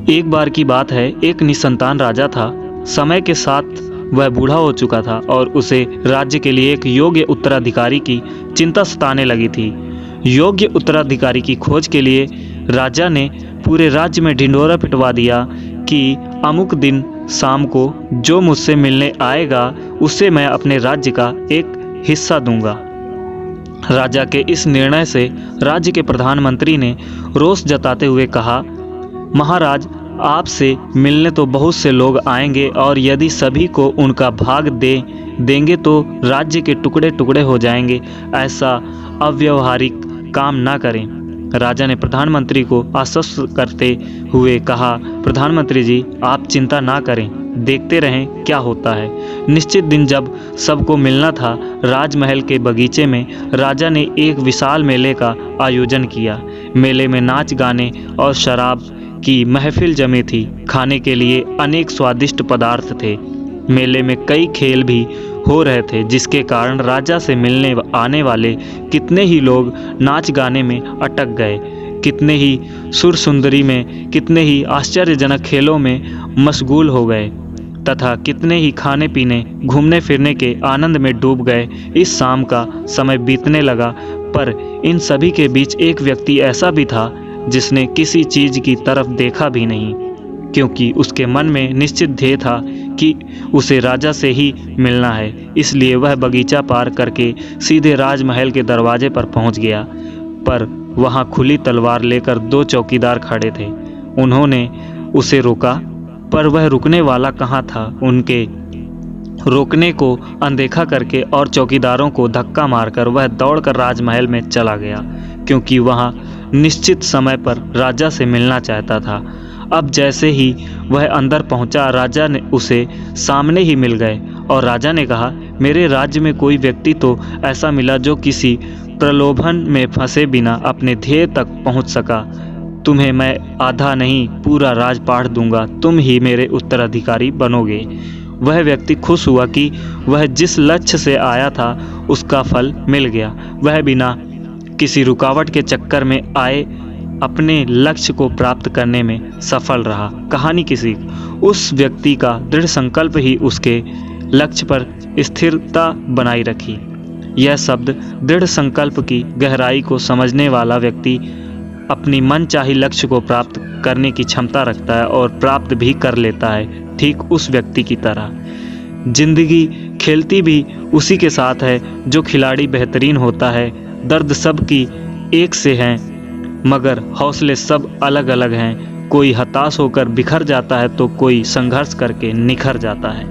एक बार की बात है, एक निसंतान राजा था। समय के साथ वह बूढ़ा हो चुका था और उसे राज्य के लिए एक योग्य उत्तराधिकारी की चिंता सताने लगी थी। योग्य उत्तराधिकारी की खोज के लिए राजा ने पूरे राज्य में ढिंढोरा पिटवा दिया कि अमुक दिन शाम को जो मुझसे मिलने आएगा उसे मैं अपने राज्य का एक हिस्सा दूंगा। राजा के इस निर्णय से राज्य के प्रधानमंत्री ने रोष जताते हुए कहा, महाराज, आपसे मिलने तो बहुत से लोग आएंगे और यदि सभी को उनका भाग देंगे तो राज्य के टुकड़े टुकड़े हो जाएंगे। ऐसा अव्यावहारिक काम ना करें। राजा ने प्रधानमंत्री को आश्वस्त करते हुए कहा, प्रधानमंत्री जी, आप चिंता ना करें, देखते रहें क्या होता है। निश्चित दिन जब सबको मिलना था, राजमहल के बगीचे में राजा ने एक विशाल मेले का आयोजन किया। मेले में नाच गाने और शराब की महफिल जमी थी। खाने के लिए अनेक स्वादिष्ट पदार्थ थे। मेले में कई खेल भी हो रहे थे, जिसके कारण राजा से मिलने आने वाले कितने ही लोग नाच गाने में अटक गए, कितने ही सुर सुंदरी में, कितने ही आश्चर्यजनक खेलों में मशगूल हो गए तथा कितने ही खाने पीने, घूमने फिरने के आनंद में डूब गए। इस शाम का समय बीतने लगा, पर इन सभी के बीच एक व्यक्ति ऐसा भी था जिसने किसी चीज़ की तरफ देखा भी नहीं, क्योंकि उसके मन में निश्चित ध्येय था कि उसे राजा से ही मिलना है। इसलिए वह बगीचा पार करके सीधे राजमहल के दरवाजे पर पहुंच गया। पर वहां खुली तलवार लेकर दो चौकीदार खड़े थे। उन्होंने उसे रोका, पर वह रुकने वाला कहाँ था। उनके रोकने को अनदेखा करके और चौकीदारों को धक्का मारकर वह दौड़कर राजमहल में चला गया, क्योंकि वहां निश्चित समय पर राजा से मिलना चाहता था। अब जैसे ही वह अंदर पहुंचा, राजा ने उसे सामने ही मिल गए और राजा ने कहा, मेरे राज्य में कोई व्यक्ति तो ऐसा मिला जो किसी प्रलोभन में फंसे बिना अपने ध्येय तक पहुंच सका। तुम्हें मैं आधा नहीं पूरा राजपाट दूंगा, तुम ही मेरे उत्तराधिकारी बनोगे। वह व्यक्ति खुश हुआ कि वह जिस लक्ष्य से आया था उसका फल मिल गया। वह बिना किसी रुकावट के चक्कर में आए अपने लक्ष्य को प्राप्त करने में सफल रहा। कहानी की सीख, उस व्यक्ति का दृढ़ संकल्प ही उसके लक्ष्य पर स्थिरता बनाई रखी। यह शब्द दृढ़ संकल्प की गहराई को समझने वाला व्यक्ति अपनी मनचाही लक्ष्य को प्राप्त करने की क्षमता रखता है और प्राप्त भी कर लेता है, ठीक उस व्यक्ति की तरह। जिंदगी खेलती भी उसी के साथ है जो खिलाड़ी बेहतरीन होता है। दर्द सब की एक से हैं, मगर हौसले सब अलग अलग हैं। कोई हताश होकर बिखर जाता है तो कोई संघर्ष करके निखर जाता है।